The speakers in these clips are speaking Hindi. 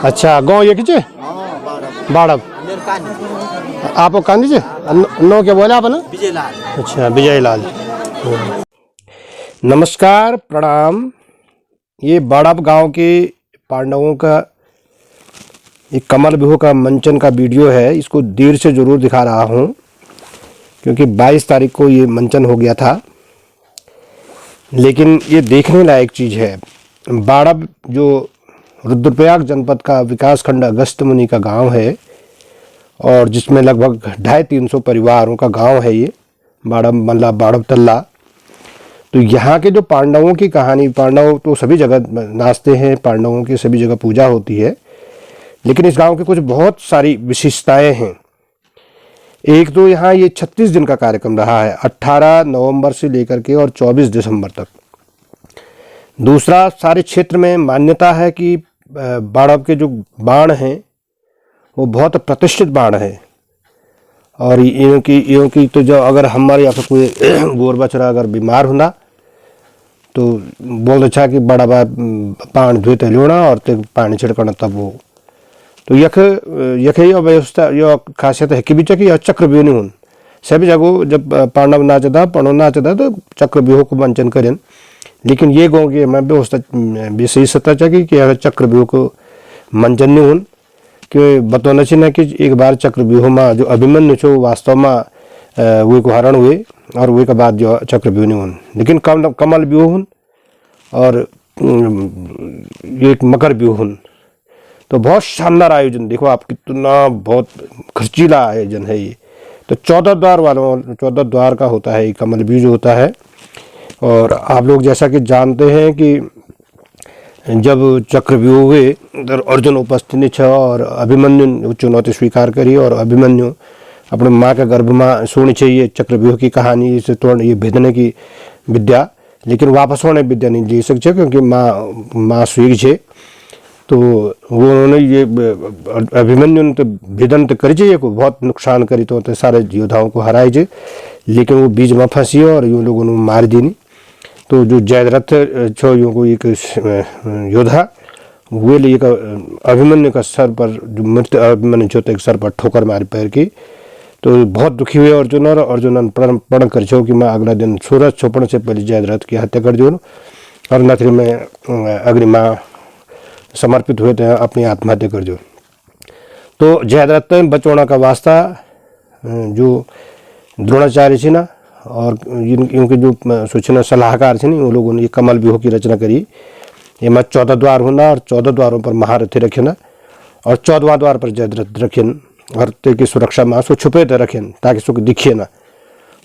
अच्छा गाँव ये किचे बाड़ब आप कांदी से नो क्या बोला आपने? विजयलाल। अच्छा विजयलाल। नमस्कार प्रणाम। ये बाड़ब गांव के पांडवों का एक कमल बिहू का मंचन का वीडियो है। इसको देर से ज़रूर दिखा रहा हूँ क्योंकि 22 तारीख को ये मंचन हो गया था, लेकिन ये देखने लायक चीज़ है। बाड़ब जो रुद्रप्रयाग जनपद का विकासखंड अगस्त मुनि का गांव है और जिसमें लगभग 250-300 परिवारों का गांव है ये बाड़ब मल्ला बाड़ब तल्ला। तो यहाँ के जो पांडवों की कहानी, पांडव तो सभी जगह नाचते हैं, पांडवों की सभी जगह पूजा होती है, लेकिन इस गांव की कुछ बहुत सारी विशेषताएं हैं। एक तो यहाँ ये 36 दिन का कार्यक्रम रहा है, 18 नवंबर से लेकर के और 24 दिसंबर तक। दूसरा, सारे क्षेत्र में मान्यता है कि बाड़ब के जो बाण हैं वो बहुत प्रतिष्ठित बाण है और इनों की तो जो अगर हमारे यहाँ पे कोई गोर बछड़ा अगर बीमार होना तो बहुत अच्छा कि बड़ा बाण धोते लोना और ते पानी छिड़कना तब वो तो यख ये व्यवस्था यो खासियत है कि भी कि चक्रव्यूह नहीं हूँ सभी जगह जब पांडव नाचता पणो नाचता तो चक्रव्यूह को मंचन करें, लेकिन ये गाँव की मैं व्यवस्था विशेषता चाहिए कि चक्रव्यूह को मंचन नहीं हूँ कि बतौना चाहिए कि एक बार चक्रव्यूह में जो अभिमन्यु छो वास्तव में वो को हरण हुए और वो के बाद जो चक्रव्यूह नहीं हूँ, लेकिन कमल व्यूह हूँ और एक मकर व्यूह हूँ। तो बहुत शानदार आयोजन, देखो आप कितना बहुत खर्चीला आयोजन है ये। तो 14 द्वार का होता है ये कमल व्यूह जो होता है। और आप लोग जैसा कि जानते हैं कि जब चक्रव्यूह हुए उधर अर्जुन उपस्थित नहीं था और अभिमन्यु चुनौती स्वीकार करी और अभिमन्यु अपने माँ के गर्भ में सुनी चाहिए चक्रव्यूह की कहानी, इसे तोड़ ये भेदने की विद्या, लेकिन वापस होने विद्या नहीं ले सकते क्योंकि माँ स्वीग छे। तो वो उन्होंने ये अभिमन्यु ने तो भेदन तो करी चाहिए को बहुत नुकसान करी तो सारे योद्धाओं को हराए जे, लेकिन वो बीच में फंसी और यूँ लोगों ने मार दी नहीं। तो जो जयद्रथ छो यूँ को एक योद्धा वो लिए का अभिमन्यु का सर पर जो मृत अभिमन्यु छो तो एक सर पर ठोकर मारी पैर की। तो बहुत दुखी हुए अर्जुन और अर्जुन प्रण कर छो कि मैं अगला दिन सूरज छोपने से पहले जयद्रथ की हत्या कर दियो और नथरी में अग्निमा समर्पित हुए थे, अपनी आत्महत्या कर दियो। तो जयद्रथ बचवाना का वास्ता जो द्रोणाचार्य थी ना और इनके जो सूचना सलाहकार थे वो लोगों ने ये कमल व्यूह की रचना करी। ये में 14 द्वार होना और 14 द्वारों पर महारथी रखेना और 14वां द्वार पर जयद्रथ रखें और ते की सुरक्षा में उसको छुपे थे रखें ताकि उसको दिखे ना।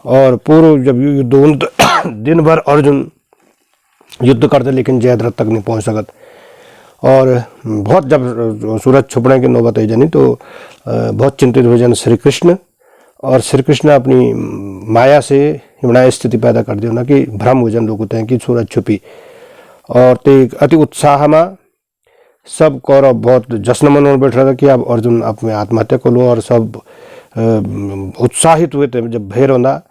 और पूर्व जब युद्ध दिन भर अर्जुन युद्ध करते लेकिन जयद्रथ तक नहीं पहुँच सकत और बहुत जब सूरज छुपने की नौबत आई जानी तो बहुत चिंतित हो जाने श्री कृष्ण, और श्री कृष्ण अपनी माया से हिमणाय स्थिति पैदा कर दिया ना कि भ्रम हो जान लोग होते हैं कि सूरज छुपी और ते अति उत्साह में सब कौरव बहुत जश्न मनोन बैठ रहा था कि अब अर्जुन अपने आत्महत्या को लो और सब उत्साहित हुए थे। जब भैर होना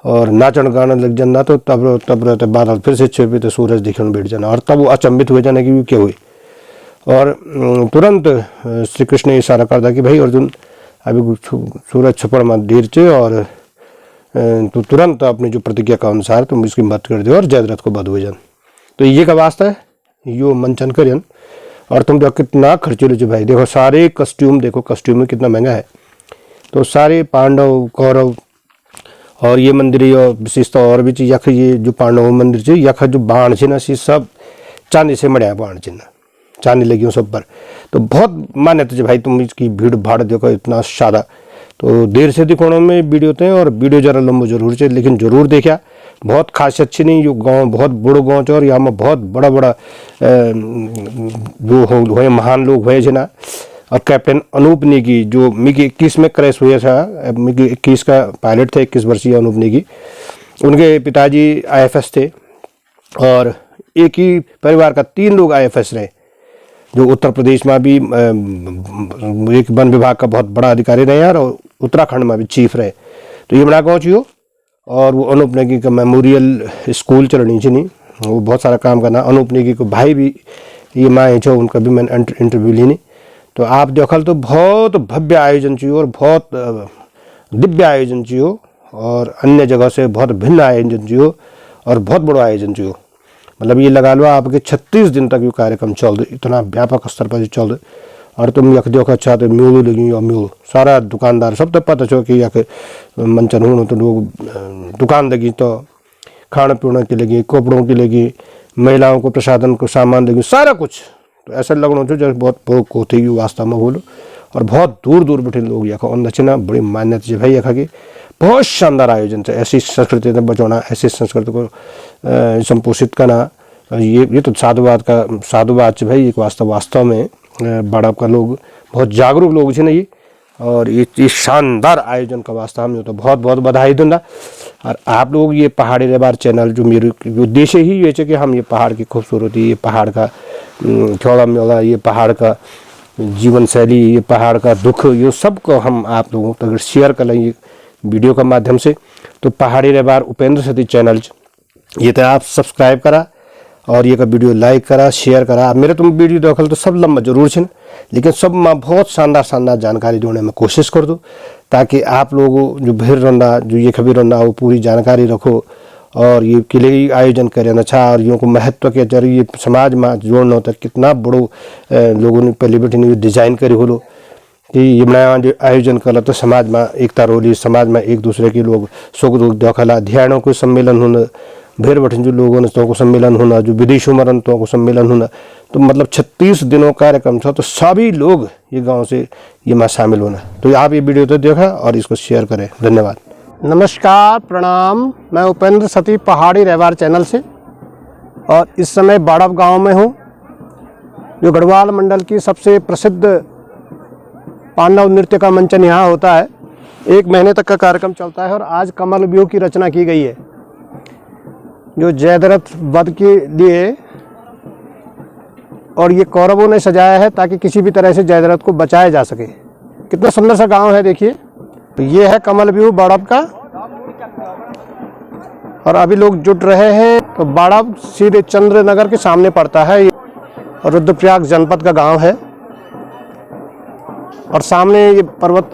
और नाचन गाना लग जाना तो तब रहते बादल फिर से छुपे तो सूरज दिखने बैठ जाना और तब वो अचंभित हुए जाने की क्या हुई और तुरंत श्री कृष्ण ने इशारा कर दिया कि भाई अर्जुन अभी सूरज छुपड़ में देर चे और तो तुरंत अपनी जो प्रतिज्ञा का अनुसार तुम इसकी मत कर दो और जयद्रथ को बध हो जान। तो ये का वास्ता है यो मंचन करियन और तुम देखो कितना खर्चीलो जो भाई, देखो सारे कस्ट्यूम, देखो कस्ट्यूम में कितना महंगा है। तो सारे पांडव कौरव और ये मंदिर और विशेषता और भी चीज यख ये जो पांडव मंदिर से यख जो बाण छे ना सी सब चांदी से मढ़िया बाण छे ना, चांदी लगी सब पर। तो बहुत मान्यता है भाई, तुम इसकी भीड़ भाड़ देखो इतना सादा। तो देर से दिखाने में वीडियो थे और वीडियो जरा लंबो जरूर चाहिए लेकिन जरूर देखा, बहुत खास अच्छी नहीं। यो गांव बहुत बड़ो गांव और यहाँ में बहुत बड़ा बड़ा जो हो महान लोग हुए ना। और कैप्टन अनूप नेगी जो मिग 21 में क्रैश हुआ था, मिग 21 का पायलट थे 21 वर्षीय अनूप नेगी, उनके पिताजी IFS थे और एक ही परिवार का 3 लोग IFS रहे। जो उत्तर प्रदेश में भी एक वन विभाग का बहुत बड़ा अधिकारी रहे और उत्तराखंड में भी चीफ रहे। तो ये बड़ा गाँव चाहिए और वो अनूप नेगी का मेमोरियल स्कूल चलनी चाहिए, वो बहुत सारा काम करना। अनूप नेगी को भाई भी ये माँ छो उनका भी मैंने इंटरव्यू ली नहीं। तो आप देखल तो बहुत भव्य आयोजन चाहिए और बहुत दिव्य आयोजन चाहिए और अन्य जगह से बहुत भिन्न आयोजन चाहिए और बहुत बड़ा आयोजन चाहिए। मतलब ये लगा लो आपके 36 दिन तक ये कार्यक्रम चल दे, इतना व्यापक स्तर पर चल दे। और तुम यख देखो अच्छा तो मेलो लगी और मेलो सारा दुकानदार सब तो पता छो कि यख मंचन हो तो लोग दुकान लगी तो खाने पीने की लगी, कपड़ों की लगी, महिलाओं को प्रसाधन को सामान लगी, सारा कुछ। तो ऐसा लगना चाहिए जैसे बहुत बहुत कोथी वास्तव में बोलो। और बहुत दूर दूर बैठे लोग यख नचना बड़ी मान्यता है भाई यखा की बहुत शानदार आयोजन है। ऐसी संस्कृति को बचाना, ऐसी संस्कृति को संपोषित करना, ये तो साधुवाद है भाई। एक वास्तव में बाड़ब का लोग बहुत जागरूक लोग है ना ये। और ये शानदार आयोजन का वास्तव में तो बहुत बहुत बधाई दूंगा। और आप लोग ये पहाड़ी रेबार चैनल जो मेरे उद्देश्य ही ये है कि हम ये पहाड़ की खूबसूरती, ये पहाड़ का खेड़ा मेला, ये पहाड़ का जीवन शैली, ये पहाड़ का दुख, ये सब को हम आप लोगों तक अगर शेयर कर लें वीडियो के माध्यम से तो पहाड़ी रेबार उपेंद्र सती चैनल ये तो आप सब्सक्राइब करा और ये का वीडियो लाइक करा, शेयर करा। मेरे तुम वीडियो देखल तो सब लंबा जरूर छन, लेकिन सब में बहुत शानदार जानकारी देने में कोशिश कर दो ताकि आप लोग जो भीड़ रहा जो ये खबर रहा वो पूरी जानकारी रखो। और ये किले आयोजन करें अच्छा और यों को महत्व के जरिए समाज में जोड़ना होता है। कितना बड़ो लोगों ने पहले बैठे डिजाइन करी हो कि ये नया जो आयोजन कला तो समाज में एकता रोली, समाज में एक दूसरे के लोग सुख दुख देखला, ध्यानों को सम्मेलन होना, भीड़ बैठे जो लोगों ने तो को सम्मेलन होना, जो विदेशों में तो को सम्मेलन होना। तो मतलब 36 दिनों कार्यक्रम था तो सभी लोग ये गांव से ये में शामिल होना। तो आप ये वीडियो तो देखा और इसको शेयर करें। धन्यवाद। नमस्कार, प्रणाम। मैं उपेंद्र सती पहाड़ी रेबार चैनल से और इस समय बाड़ब गांव में हूँ जो गढ़वाल मंडल की सबसे प्रसिद्ध पांडव नृत्य का मंचन यहाँ होता है। 1 महीने तक का कार्यक्रम चलता है और आज कमल व्यूह की रचना की गई है जो जयद्रथ वध के लिए, और ये कौरवों ने सजाया है ताकि किसी भी तरह से जयद्रथ को बचाया जा सके। कितना सुंदर सा गांव है देखिए। तो ये है कमल व्यूह बाड़ब का और अभी लोग जुट रहे हैं। तो बाड़ब सीधे चंद्र नगर के सामने पड़ता है और रुद्रप्रयाग जनपद का गांव है। और सामने ये पर्वत,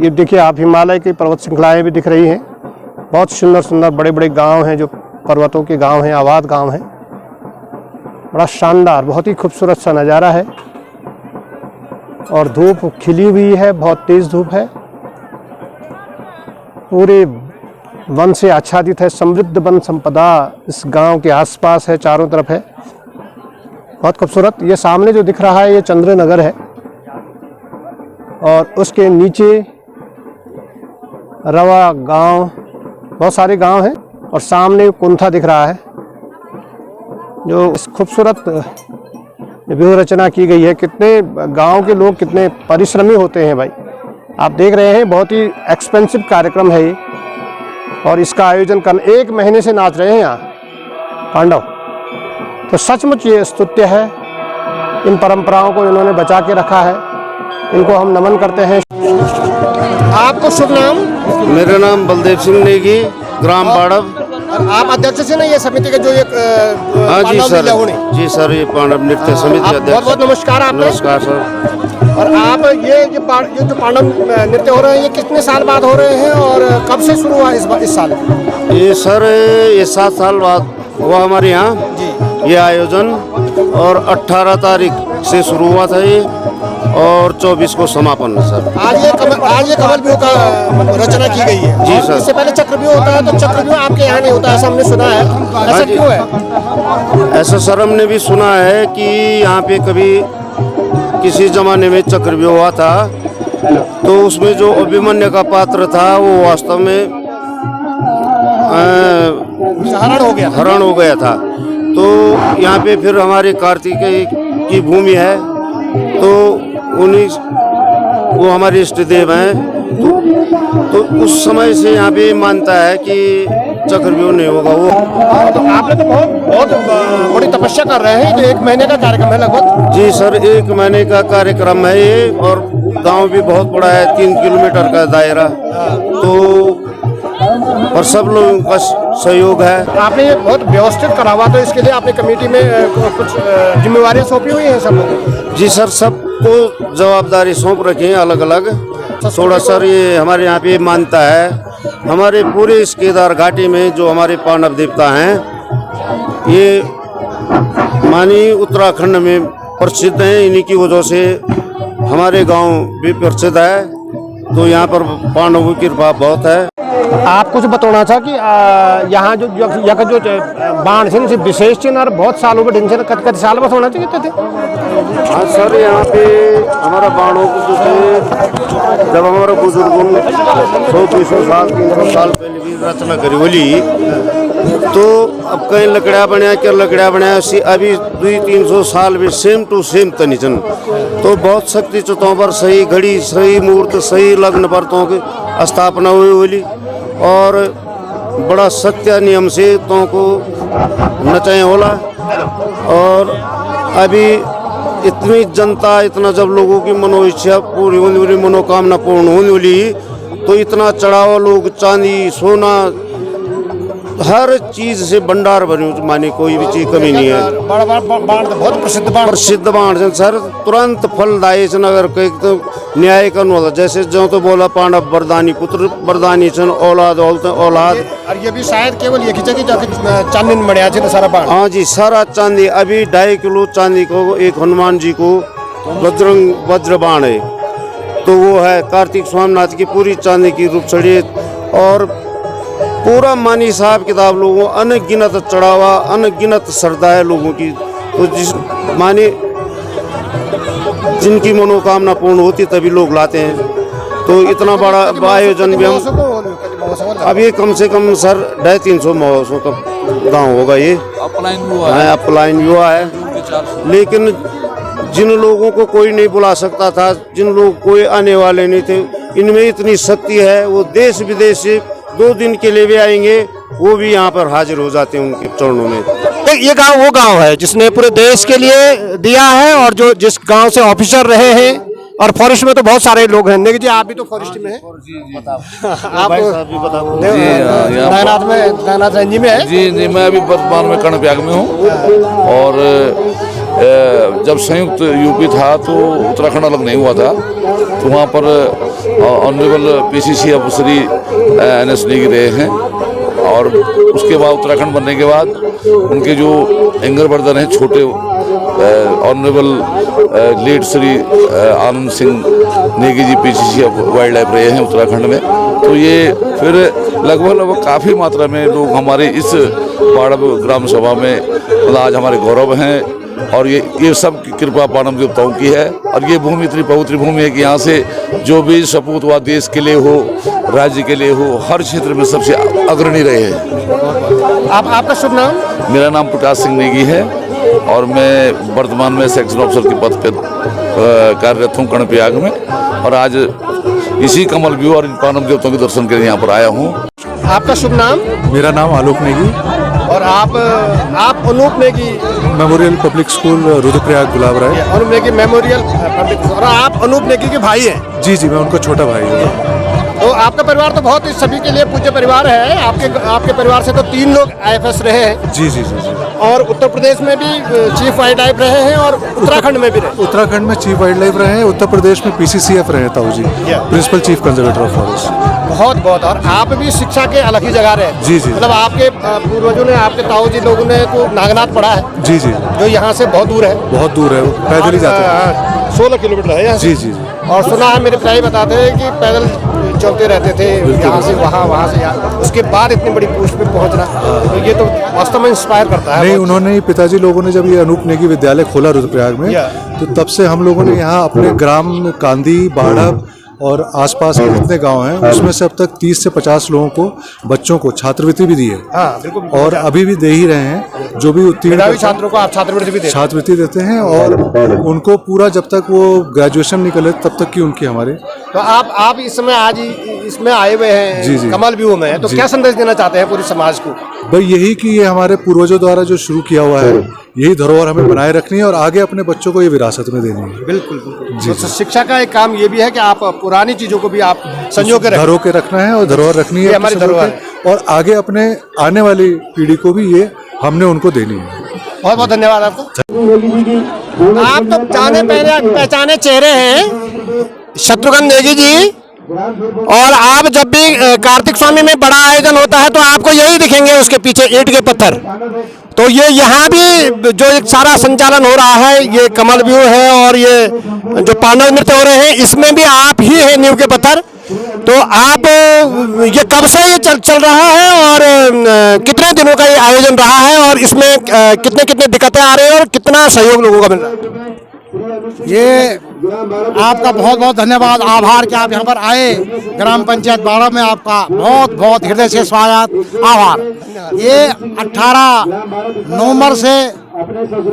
ये देखिए आप हिमालय की पर्वत श्रृंखलाएं भी दिख रही हैं। बहुत सुंदर सुंदर बड़े बड़े गांव हैं जो पर्वतों के गांव हैं, आबाद गांव हैं। बड़ा शानदार, बहुत ही खूबसूरत सा नज़ारा है। और धूप खिली हुई है, बहुत तेज़ धूप है। पूरे वन से आच्छादित है, समृद्ध वन संपदा इस गांव के आसपास है, चारों तरफ है, बहुत खूबसूरत। ये सामने जो दिख रहा है ये चंद्र नगर है और उसके नीचे रवा गांव, बहुत सारे गांव हैं। और सामने कुंथा दिख रहा है जो इस खूबसूरत व्यूह रचना की गई है। कितने गांव के लोग कितने परिश्रमी होते हैं भाई, आप देख रहे हैं। बहुत ही एक्सपेंसिव कार्यक्रम है ये और इसका आयोजन कर 1 महीने से नाच रहे हैं यहाँ पांडव। तो सचमुच ये स्तुत्य है, इन परंपराओं को इन्होंने बचा के रखा है, इनको हम नमन करते हैं। आपको शुभ नाम? मेरा नाम बलदेव सिंह नेगी, ग्राम बाड़ब। और आप अध्यक्ष से ना ये समिति के जो एक हाँ जी सर, जी सर, ये पांडव नृत्य समिति अध्यक्ष। बहुत बहुत नमस्कार आपका। नमस्कार सर। और आप ये जो पांडव नृत्य हो रहे हैं ये कितने साल बाद हो रहे हैं और कब से शुरू हुआ इस साल? ये सर ये 7 साल बाद हुआ हमारे यहाँ ये आयोजन और 18 तारीख से शुरू हुआ था ये और 24 को समापन है सर। आज ये कमल व्यूह का रचना की गई है जी सर। इससे पहले चक्रव्यूह होता है, तो चक्रव्यूह आपके यहाँ नहीं होता, ऐसा हमने सुना है। ऐसा क्यों है? ऐसा सर हमने भी सुना है कि यहाँ पे कभी किसी जमाने में चक्रव्यूह हुआ था तो उसमें जो अभिमन्यु का पात्र था वो वास्तव में हरण हो गया था। तो यहाँ पे फिर हमारे कार्तिकेय की भूमि है तो उन्हीं वो हमारे इष्ट देव हैं। तो उस समय से यहाँ पे मानता है कि चक्रव्यूह नहीं होगा वो। तो आपने तो बहुत बड़ी तपस्या कर रहे हैं। तो 1 महीने का कार्यक्रम है लगभग? जी सर, 1 महीने का कार्यक्रम है ये और गांव भी बहुत बड़ा है, 3 किलोमीटर का दायरा। तो और सब लोगों का सहयोग है। आपने ये बहुत व्यवस्थित करा हुआ, तो इसके लिए आपने कमेटी में कुछ जिम्मेवारियां सौंपी हुई हैं सब लोगों को? जी सर, सब सबको जवाबदारी सौंप रखे हैं अलग अलग। थोड़ा सर ये हमारे यहाँ पे मानता है, हमारे पूरे इस केदार घाटी में जो हमारे पांडव देवता हैं ये मानी उत्तराखंड में प्रसिद्ध हैं। इन्हीं की वजह से हमारे गांव भी प्रसिद्ध है, तो यहाँ पर पांडवों की कृपा बहुत है। आप कुछ बताना था कि यहाँ जो बाण से विशेष चिन्ह और बहुत सालों के ढंग से कत साल बस होना चाहिए थे। हाँ सर, यहाँ पे हमारा बाणों को जैसे जब हमारा बुजुर्गों 100-200 साल 300 साल पहले भी रचना करी बोली, तो अब कहीं लकड़ा बनाया क्या लकड़ा बनाया उसी अभी 200-300 साल में सेम टू सेम तनिचन। तो बहुत शक्ति चुतों पर सही घड़ी सही मुहूर्त सही लग्न पर तो की स्थापना हुई बोली, और बड़ा सत्य नियम से तो को नचाए होला। और अभी इतनी जनता इतना जब लोगों की मनोइच्छा पूरी होने वाली मनोकामना पूर्ण होने वाली, तो इतना चढ़ावा लोग चांदी सोना हर चीज से भंडार बने माने कोई भी चीज कमी नहीं है। बहुत प्रसिद्ध बाण सर तुरंत फलदायी छन। अगर कहीं तो न्याय करना होता जैसे जो तो बोला पांडव वरदानी पुत्र वरदानी छन औलाद औलाद। और ये भी शायद केवल एक ही जगह चांदी में बढ़िया छे सारा बाण। हाँ जी, सारा चांदी अभी 2.5 किलो चांदी को एक हनुमान जी को वज्र बाण है, तो वो है कार्तिक स्वामीनाथ की पूरी चांदी की रूप छड़ी। और पूरा मानी हिसाब किताब लोगों अनगिनत चढ़ावा अनगिनत श्रद्धा है लोगों की। तो जिस माने जिनकी मनोकामना पूर्ण होती तभी लोग लाते हैं। तो इतना बड़ा आयोजन भी हम अब ये कम से कम सर 250-300 महोत्सव का गाँव होगा। ये अपलाइन युवा है, लेकिन जिन लोगों को कोई नहीं बुला सकता था, जिन लोग कोई आने वाले नहीं थे, इनमें इतनी शक्ति है। वो देश विदेश से 2 दिन के लिए भी आएंगे, वो भी यहाँ पर हाजिर हो जाते हैं उनके चरणों में। तो ये गांव वो गांव है जिसने पूरे देश के लिए दिया है, और जो जिस गांव से ऑफिसर रहे हैं, और फॉरेस्ट में तो बहुत सारे लोग हैं। देखिए जी, आप भी तो फॉरेस्ट में हैं। आप नागनाथ रेंज में है जी। मैं अभी वर्तमान में कर्णप्रयाग में हूँ, और जब संयुक्त यूपी था तो उत्तराखंड अलग नहीं हुआ था, तो वहाँ पर ऑनरेबल PCC अफसरी NS नेगी रहे हैं। और उसके बाद उत्तराखंड बनने के बाद उनके जो एंगर बर्दर हैं छोटे honourable late Shri Anand Singh Negi ji PCC wild life रहे हैं उत्तराखंड में। तो ये फिर लगभग काफ़ी मात्रा में लोग हमारे इस पांडव ग्राम सभा में मतलब आज हमारे गौरव हैं। और ये सब कृपा पांडव देवताओं की है। और ये भूमि इतनी पवित्र भूमि है कि यहाँ से जो भी सपूत हुआ देश के लिए हो राज्य के लिए हो हर क्षेत्र में सबसे अग्रणी रहे हैं। आपका शुभ नाम? मेरा नाम प्रकाश सिंह नेगी है, और मैं वर्तमान में सेक्शन ऑफिसर के पद पर कार्यरत हूँ कर्णप्रयाग में। और आज इसी कमल व्यू और इन पांडव देवताओं के दर्शन के लिए यहाँ पर आया हूँ। आपका शुभ नाम? मेरा नाम आलोक नेगी। और आप Anup Negi memorial public school Rudraprayag Gulab Rai. Anup Negi memorial public. और आप अनूप नेगी के भाई हैं? जी, मैं उनका छोटा भाई हूँ। तो आपका परिवार तो बहुत सभी के लिए पूज्य परिवार है। आपके परिवार से तो 3 लोग IFS रहे हैं। जी। और उत्तर प्रदेश में भी चीफ वाइल्ड लाइफ रहे हैं, और उत्तराखंड में भी रहे। उत्तराखंड में चीफ वाइल्ड लाइफ रहे हैं, उत्तर प्रदेश में PCCF रहे ताऊ जी, principal chief conservator of forest. बहुत। और आप भी शिक्षा के अलग ही जगह रहे। जी। मतलब आपके पूर्वजों ने आपके ताऊ जी लोगों ने तो नागनाथ पढ़ा है। जी। जो यहाँ से बहुत दूर है। बहुत दूर है, पैदल ही जाते हैं। 16 किलोमीटर है यहाँ से। जी। और सुना है मेरे पिताजी बताते हैं कि पैदल चलते रहते थे यहाँ से वहाँ से यहाँ, उसके बाद इतनी बड़ी पोस्ट पे पहुँचना, तो ये तो वास्तव में इंस्पायर करता है। नहीं, उन्होंने पिताजी लोगों ने जब ये अनूप नेगी विद्यालय खोला रुद्रप्रयाग में, तो तब से हम लोगों ने यहाँ अपने ग्राम कांदी बाढ़ और आसपास के जितने गांव हैं उसमें से अब तक 30 से 50 लोगों को बच्चों को छात्रवृत्ति भी दी है। बिल्कुल। और अभी भी दे ही रहे हैं। जो भी उत्तीर्ण छात्रों को आप छात्रवृत्ति देते हैं, और उनको पूरा जब तक वो ग्रेजुएशन निकले तब तक की उनकी हमारे। तो आप इस समय आज इसमें आए हुए हैं। जी। कमल व्यू में, तो क्या संदेश देना चाहते हैं पूरे समाज को? भाई यही कि ये हमारे पूर्वजों द्वारा जो शुरू किया हुआ है, यही धरोहर हमें बनाए रखनी है और आगे अपने बच्चों को ये विरासत में देनी है। बिल्कुल। तो शिक्षा का एक काम ये भी है कि आप पुरानी चीजों को भी आप संजो के धरो के रखना है, और धरोहर रखनी है हमारी धरोहर, और आगे अपने आने वाली पीढ़ी को भी ये हमने उनको देनी है। बहुत धन्यवाद आपको। आप तो जाने पहचाने चेहरे हैं शत्रुघ्न नेगी जी, और आप जब भी कार्तिक स्वामी में बड़ा आयोजन होता है तो आपको यही दिखेंगे उसके पीछे ईंट के पत्थर। तो ये यहाँ भी जो एक सारा संचालन हो रहा है, ये कमल व्यू है और ये जो पांडव नृत्य हो रहे हैं, इसमें भी आप ही हैं नींव के पत्थर। तो आप ये कब से ये चल रहा है और कितने दिनों का ये आयोजन रहा है, और इसमें कितने कितने दिक्कतें आ रही हैं और कितना सहयोग लोगों का मिल रहा है? ये आपका बहुत बहुत धन्यवाद, आभार कि आप यहाँ पर आए। ग्राम पंचायत बाड़ा में आपका बहुत बहुत हृदय से स्वागत, आभार। ये 18 नवंबर से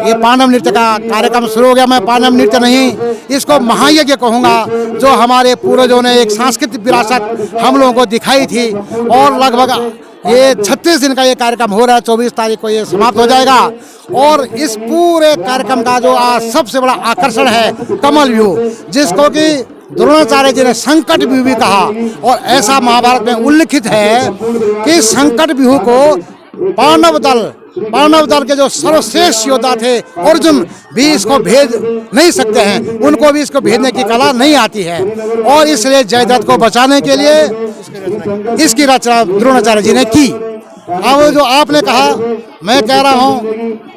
ये पांडव नृत्य का कार्यक्रम शुरू हो गया। मैं पांडव नृत्य नहीं, इसको महायज्ञ कहूँगा, जो हमारे पूर्वजों ने एक सांस्कृतिक विरासत हम लोगों को दिखाई थी। और लगभग ये 36 दिन का ये कार्यक्रम हो रहा है, 24 तारीख को ये समाप्त हो जाएगा। और इस पूरे कार्यक्रम का जो आज सबसे बड़ा आकर्षण है कमल व्यू, जिसको कि द्रोणाचार्य जी ने संकट व्यू भी कहा, और ऐसा महाभारत में उल्लिखित है कि संकट व्यू को पांडव दल के जो सर्वश्रेष्ठ योद्धा थे अर्जुन भी इसको भेज नहीं सकते हैं, उनको भी इसको भेजने की कला नहीं आती है। और इसलिए जयद्रथ को बचाने के लिए इसकी रचना द्रोणाचार्य जी ने की। अब जो आपने कहा, मैं कह रहा हूँ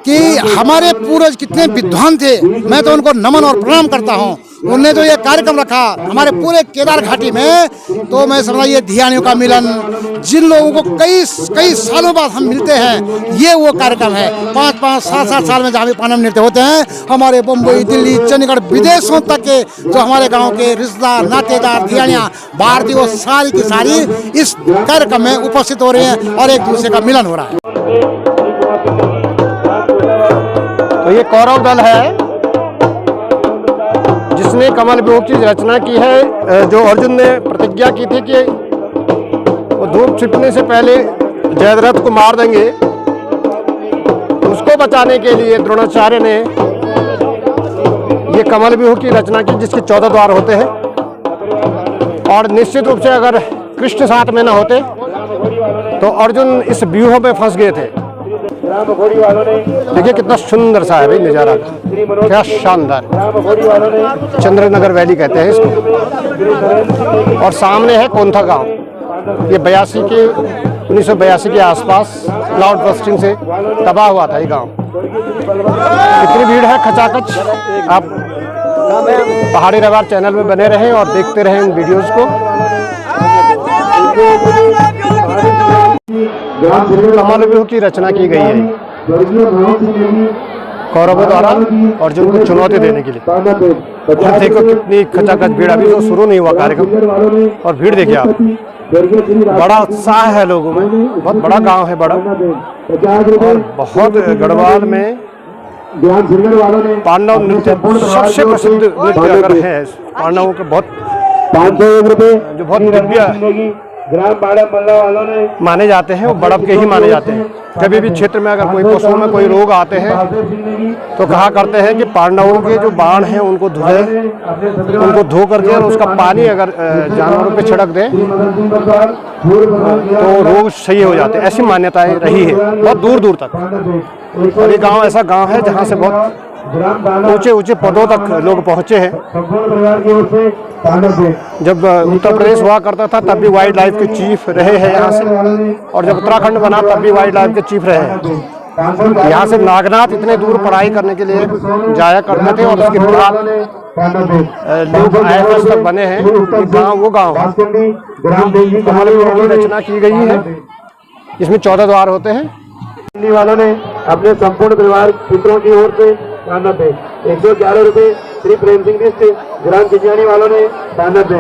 कि हमारे पूर्वज कितने विद्वान थे, मैं तो उनको नमन और प्रणाम करता हूँ। उनने जो ये कार्यक्रम रखा हमारे पूरे केदार घाटी में, तो मैं समझा ये धियानियों का मिलन, जिन लोगों को कई सालों बाद हम मिलते हैं, ये वो कार्यक्रम है। 5-5, 7-7 साल में जहाँ भी पांडव नृत्य होते हैं, हमारे बम्बई, दिल्ली, चंडीगढ़, विदेशों तक के जो हमारे गांव के रिश्तेदार, नातेदार, धियानियाँ, भारतीय, वो सारी की सारी इस कार्यक्रम में उपस्थित हो रही हैं और एक दूसरे का मिलन हो रहा है। तो ये कौरव दल है जिसने कमल व्यू की रचना की है। जो अर्जुन ने प्रतिज्ञा की थी कि वो धूप छिपने से पहले जयद्रथ को मार देंगे, उसको बचाने के लिए द्रोणाचार्य ने ये कमल व्यू की रचना की, जिसके 14 द्वार होते हैं। और निश्चित रूप से अगर कृष्ण साथ में न होते तो अर्जुन इस व्यूह में फंस गए थे। देखिए कितना सुंदर सा है भाई नज़ारा, क्या शानदार। चंद्रनगर वैली कहते हैं इसको। और सामने है कोंथा गांव। ये 1982 के आसपास क्लाउड बस्टिंग से तबाह हुआ था ये गांव। इतनी भीड़ है खचाखच। आप पहाड़ी रवार चैनल में बने रहें और देखते रहें इन वीडियोज़ को। कमल व्यू की रचना की गई है कौरवों द्वारा अर्जुन को चुनौती देने के लिए। और देखो कितनी खचाखच भीड़, अभी तो शुरू नहीं हुआ कार्यक्रम और भीड़ देखिए आप। बड़ा उत्साह है लोगों में, बहुत बड़ा गांव है बड़ा, और बहुत गढ़वाल में पांडव नृत्य सबसे प्रसिद्ध नृत्य अगर है पांडवों के, जो बहुत दिव्य माने जाते हैं, वो बड़प के ही माने जाते हैं। कभी भी क्षेत्र में अगर कोई पशुओं में कोई रोग आते हैं तो कहा करते हैं कि पांडवों के जो बाण हैं उनको धो करके और उसका पानी अगर जानवरों पे छिड़क दें तो रोग सही हो जाते हैं। ऐसी मान्यताएं रही है बहुत दूर दूर तक। और ये गांव ऐसा गांव है जहां से बहुत ऊंचे ऊंचे पदों तक लोग पहुंचे हैं। जब उत्तर प्रदेश हुआ करता था तब भी वाइल्ड लाइफ के चीफ रहे हैं यहाँ से, और जब उत्तराखंड बना तब भी वाइल्ड लाइफ के चीफ रहे हैं। यहाँ से नागनाथ इतने दूर पढ़ाई करने के लिए जाया करते थे, और उसके बाद लोग IAS तक बने हैं। गाँव वो गाँव कमल व्यू की रचना की गई है, इसमें 14 द्वार होते हैं। दिल्ली वालों ने अपने संपूर्ण परिवार मित्रों की ओर से 111 रुपए। श्री प्रेम सिंह मिश्र ग्राम किजियानी वालों ने 92।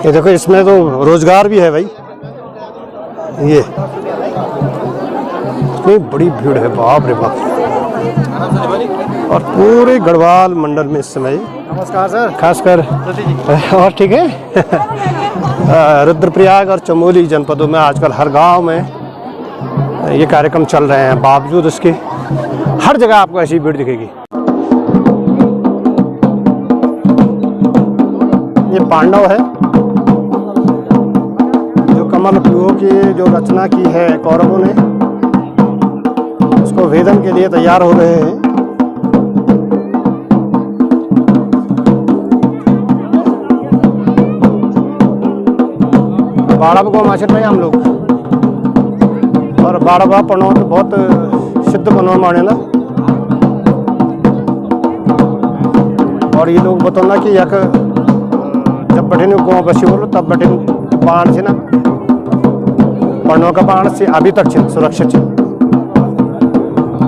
ये देखो इसमें तो रोजगार भी है भाई। ये इतनी बड़ी भीड़ है, बाप रे बाप। और पूरे गढ़वाल मंडल में इस समय, नमस्कार सर, खासकर और ठीक है रुद्रप्रयाग और चमोली जनपदों में आजकल हर गांव में ये कार्यक्रम चल रहे हैं। बावजूद इसके हर जगह आपको ऐसी भीड़ दिखेगी। ये पांडव है जो कमल व्यू की जो रचना की है कौरवों ने, उसको वेदन के लिए तैयार हो रहे हैं। बाड़ब गाँव माचर में हम लोग और बाड़ब पढ़ो तो बहुत सिद्ध बनो माने ना और ये लोग बताना कि यक जब बैठे गाँव बसी बोलो तब बैठे बाण से ना पढ़ो का बाण से अभी तक छे सुरक्षित छे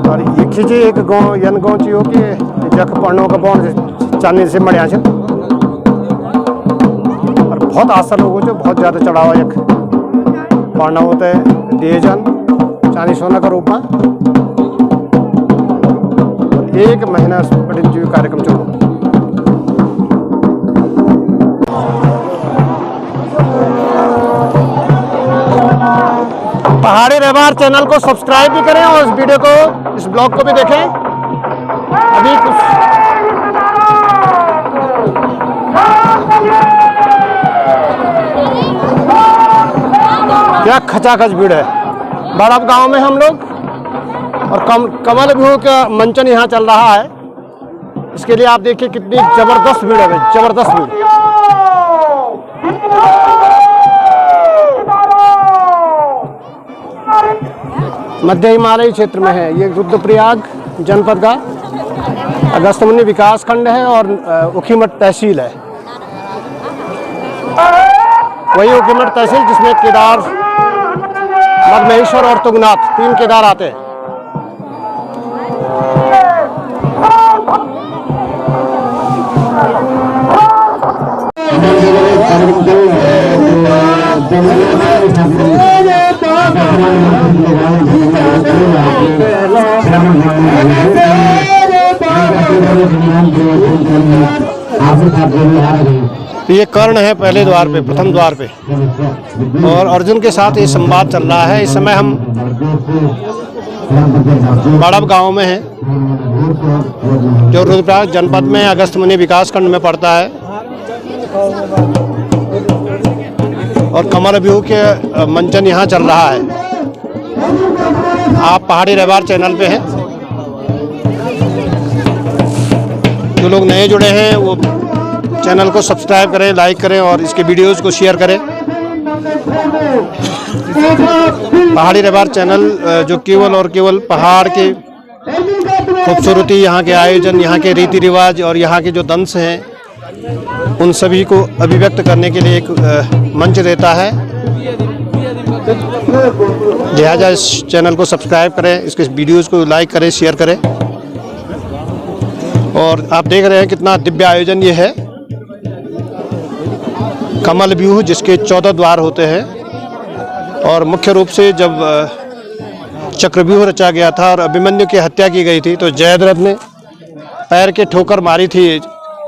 और एक खींचे एक गाँव यन गाँव चाहिए कि जख पढ़ो का बाण चांदी से मड़िया छे और बहुत आशा लोगों जो बहुत ज़्यादा चढ़ावा यक पढ़ना होता है दिए जान चांदी सोना का रूप में एक महीना बड़े जो कार्यक्रम चलो पहाड़ी रहवार चैनल को सब्सक्राइब भी करें और इस वीडियो को इस ब्लॉग को भी देखें। अभी कुछ क्या खचाखच भीड़ है बाड़ब गांव में हम लोग और कमल व्यू का मंचन यहाँ चल रहा है। इसके लिए आप देखिए कितनी जबरदस्त भीड़ है, जबरदस्त भीड़। मध्य हिमालयी क्षेत्र में है ये रुद्रप्रयाग जनपद का अगस्त्यमुनि विकास खंड है और ऊखीमठ तहसील है। वही ऊखीमठ तहसील जिसमें केदार मधमेश्वर और तुंगनाथ 3 केदार आते हैं। ये कर्ण है पहले द्वार पे, प्रथम द्वार पे और अर्जुन के साथ ये संवाद चल रहा है। इस समय हम बाड़ब गांव में हैं जो रुद्रप्रयाग जनपद में अगस्त्यमुनि विकास खंड में पड़ता है और कमल व्यू के मंचन यहाँ चल रहा है। आप पहाड़ी रहवार चैनल पे हैं, जो लोग नए जुड़े हैं वो चैनल को सब्सक्राइब करें, लाइक करें और इसके वीडियोस को शेयर करें। पहाड़ी रहवार चैनल जो केवल और केवल पहाड़ के खूबसूरती, यहाँ के आयोजन, यहाँ के रीति रिवाज और यहाँ के जो दंश हैं उन सभी को अभिव्यक्त करने के लिए एक मंच देता है। लिहाजा इस चैनल को सब्सक्राइब करें, इसके वीडियोस को लाइक करें, शेयर करें। और आप देख रहे हैं कितना दिव्य आयोजन ये है। कमल व्यू जिसके 14 द्वार होते हैं और मुख्य रूप से जब चक्रव्यूह रचा गया था और अभिमन्यु की हत्या की गई थी तो जयद्रथ ने पैर के ठोकर मारी थी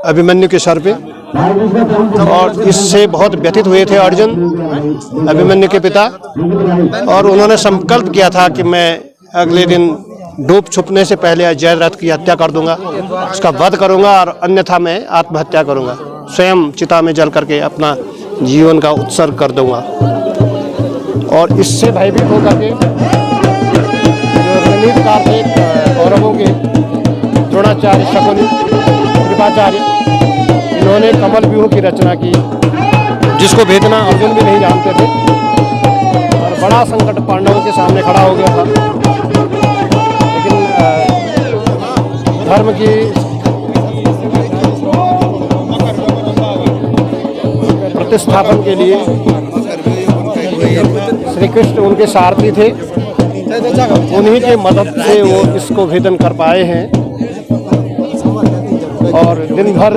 अभिमन्यु के सर पे और इससे बहुत व्यथित हुए थे अर्जुन, अभिमन्यु के पिता, और उन्होंने संकल्प किया था कि मैं अगले दिन डूब छुपने से पहले जयद्रथ की हत्या कर दूंगा, उसका वध करूंगा और अन्यथा मैं आत्महत्या करूंगा, स्वयं चिता में जल करके अपना जीवन का उत्सर्ग कर दूंगा। और इससे भयभीत होकर के जो रणनीतिकार थे कौरवों के द्रोणाचार्य, शकुनि, कृपाचार्य, इन्होंने कमल व्यूह की रचना की जिसको भेदना अर्जुन भी नहीं जानते थे और बड़ा संकट पांडवों के सामने खड़ा हो गया था। लेकिन धर्म की प्रतिस्थापन के लिए श्री कृष्ण उनके सारथी थे, उन्हीं के मदद से वो इसको भेदन कर पाए हैं। और दिन भर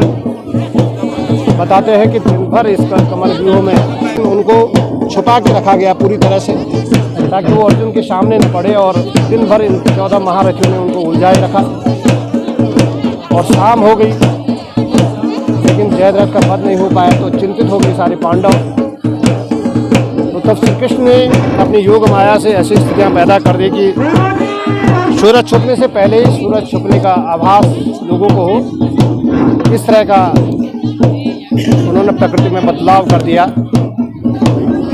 बताते हैं कि दिन भर इसका कमल व्यूह में उनको छुपा के रखा गया पूरी तरह से ताकि वो अर्जुन के सामने न पड़े और दिन भर इन 14 महारथियों ने उनको उलझाए रखा। और शाम हो गई लेकिन जयद्रथ का वध नहीं हो पाया तो चिंतित हो गए सारे पांडव। तो तब श्री कृष्ण ने अपनी योग माया से ऐसी स्थितियाँ पैदा कर दी कि सूरज छुपने से पहले ही सूरज छुपने का आभास लोगों को हो, इस तरह का उन्होंने प्रकृति में बदलाव कर दिया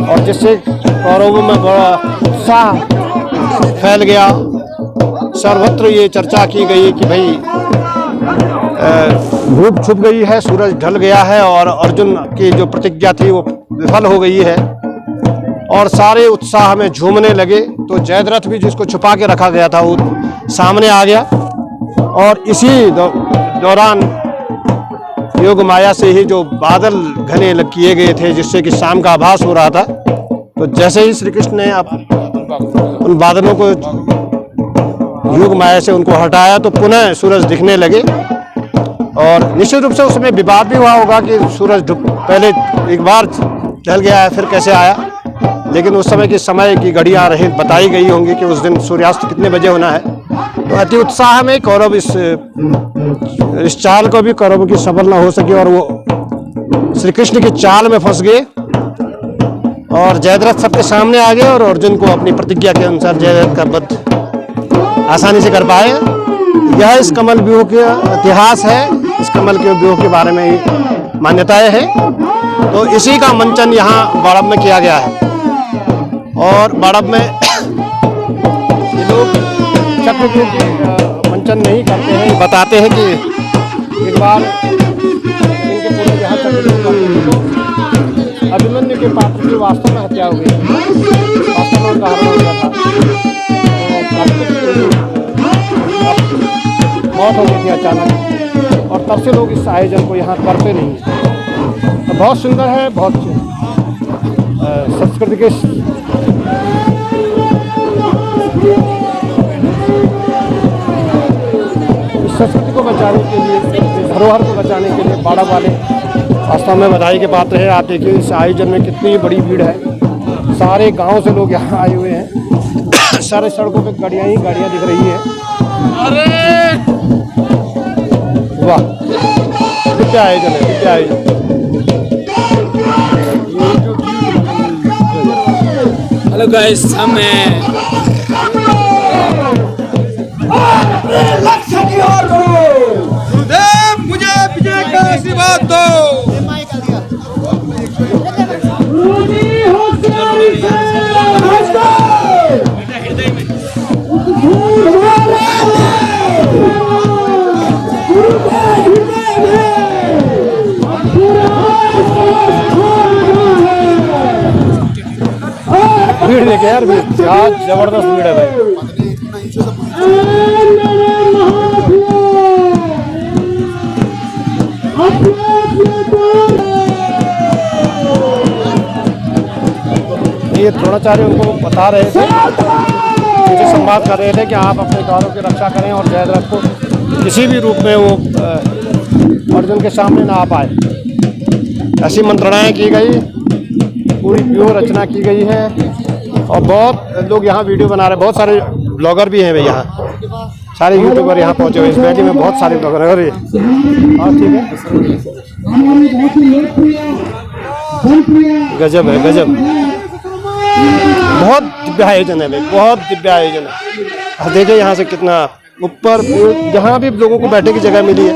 और जिससे कौरवों में बड़ा उत्साह फैल गया। सर्वत्र ये चर्चा की गई कि भाई धूप छुप गई है, सूरज ढल गया है और अर्जुन की जो प्रतिज्ञा थी वो विफल हो गई है। और सारे उत्साह में झूमने लगे। तो जयद्रथ भी जिसको छुपा के रखा गया था वो सामने आ गया और इसी दौरान योग माया से ही जो बादल घने किए गए थे जिससे कि शाम का आभास हो रहा था, तो जैसे ही श्री कृष्ण ने उन बादलों को योग माया से उनको हटाया तो पुनः सूरज दिखने लगे। और निश्चित रूप से उसमें विवाद भी हुआ होगा कि सूरज पहले एक बार ढल गया है फिर कैसे आया, लेकिन उस समय की समय की घड़ियां रही बताई गई होंगी कि उस दिन सूर्यास्त कितने बजे होना है। तो अति उत्साह में कौरव इस चाल को भी कौरव की सफल न हो सके और वो श्री कृष्ण की चाल में फंस गए और जयद्रथ सबके सामने आ गए और अर्जुन को अपनी प्रतिज्ञा के अनुसार जयद्रथ का वध आसानी से कर पाए। यह इस कमल व्यूह का इतिहास है, इस कमल के व्यूह के बारे में ही मान्यताएं हैं। तो इसी का मंचन यहाँ बाड़ब में किया गया है और बाड़ब में ये लोग चक्रव्यूह की मंचन नहीं करते हैं, बताते हैं कि एक बार इनके पूर्वज यहाँ चक्रव्यूह करते तो अभिमन्यु के पात्र की वास्तव में हत्या हो गई, वास्तव में उनका हरण हो गया था, मौत हो गई थी अचानक और तब से लोग इस आयोजन को यहाँ करते नहीं। तो बहुत सुंदर है, बहुत संस्कृति के संस्कृति को बचाने के लिए, धरोहर को बचाने के लिए बाड़ब वाले वास्तव में बधाई के पात्र है। आप देखिए इस आयोजन में कितनी बड़ी भीड़ है, सारे गांव से लोग यहाँ आए हुए हैं, सारे सड़कों पे गाड़ियाँ ही गाड़ियाँ दिख रही हैं। वाह, दिव्य आयोजन है, दिव्य आयोजन। हेलो गाइस, हम मुझे विजय का आशीर्वाद दो। भीड़ देखे यार, भीड़ क्या जबरदस्त भीड़ है भाई। ये द्रोणाचार्य उनको बता रहे थे, उनसे संवाद कर रहे थे कि आप अपने गौरव की रक्षा करें और जयद्रथ को किसी भी रूप में वो अर्जुन के सामने ना आ पाए। ऐसी मंत्रणाएं की गई, पूरी व्यूह रचना की गई है और बहुत लोग यहाँ वीडियो बना रहे हैं। बहुत सारे ब्लॉगर भी हैं भाई, यहाँ सारे यूट्यूबर यहाँ पहुँचे हुए। इस वैली में बहुत सारे ब्लॉगर हैं। और ये ठीक है, गजब है, गजब। बहुत दिव्य आयोजन है भाई, बहुत दिव्य आयोजन है। देखिए यहाँ से कितना ऊपर, जहाँ भी लोगों को बैठने की जगह मिली है,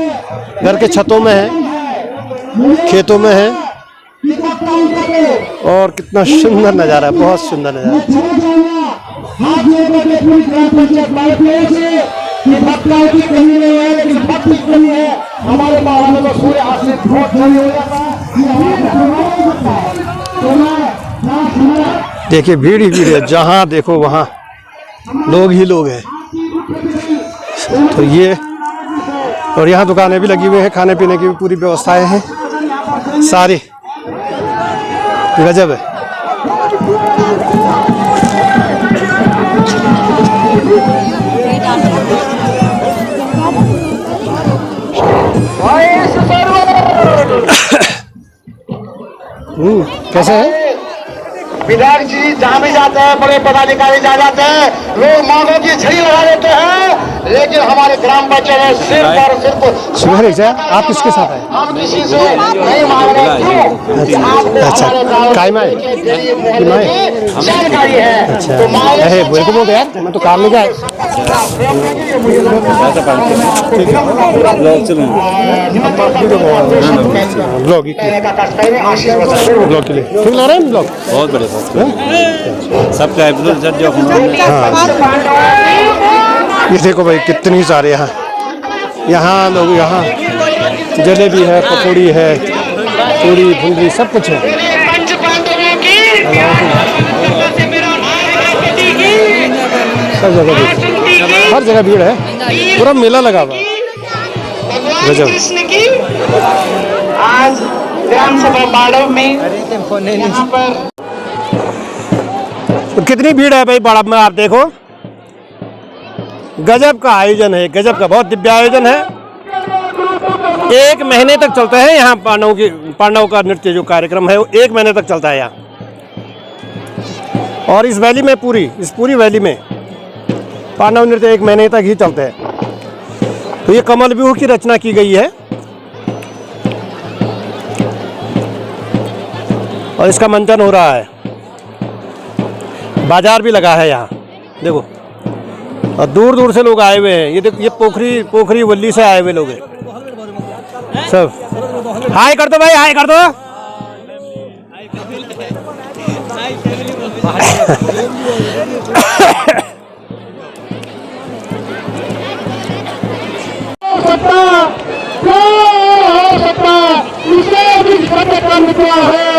घर के छतों में है, खेतों में है और कितना सुंदर नज़ारा है, बहुत सुंदर नज़ारा। देखिए भीड़ ही भीड़ है, जहाँ देखो वहाँ लोग ही लोग हैं। तो ये और यहाँ दुकानें भी लगी हुई हैं, खाने पीने की भी पूरी व्यवस्थाएं हैं, सारी गजब है। कैसे है? विधायक जी जहाँ भी जाते हैं, बड़े पदाधिकारी जहाँ जाते हैं, लोग मांगों की झड़ी लगा देते हैं, लेकिन हमारे ग्राम पंचायत सिर्फ और सिर्फ सुबह आप किसके साथ आए? हम किसी से नहीं मांग रहे। क्यों? अच्छा, कायमा है, जानकारी है। अच्छा, तो है बोल को यार, मैं तो काम लेके आया। ब्लॉग के लिए ठीक लग रहा है ब्लॉग, बहुत बढ़िया सबका जो ये देखो भाई कितनी सारे यहाँ लोग, यहाँ जलेबी है, पकौड़ी है, पूरी भुंडी सब कुछ है। सब जगह भीड़, हर जगह भीड़ है, पूरा मेला लगा हुआ। गजब। आज ग्राम सभा बाड़व में यहाँ पर तो कितनी भीड़ है भाई बाड़व में, आप देखो। गजब का आयोजन है, गजब का, बहुत दिव्य आयोजन है। 1 महीने तक चलता है यहाँ पांडव का नृत्य जो कार्यक्रम है वो 1 महीने तक चलता है यहाँ। और इस वैली में इस पूरी वैली में पांडव नृत्य 1 महीने तक ही चलते हैं। तो ये कमल व्यूह की रचना की गई है और इसका मंचन हो रहा है। बाजार भी लगा है यहाँ, देखो। और दूर दूर से लोग आए हुए हैं। ये देखो, ये पोखरी वल्ली से आए हुए लोग हैं सब। हाय कर दो भाई, हाय कर दो। सकता, इसे भी खत्म कर दिया है।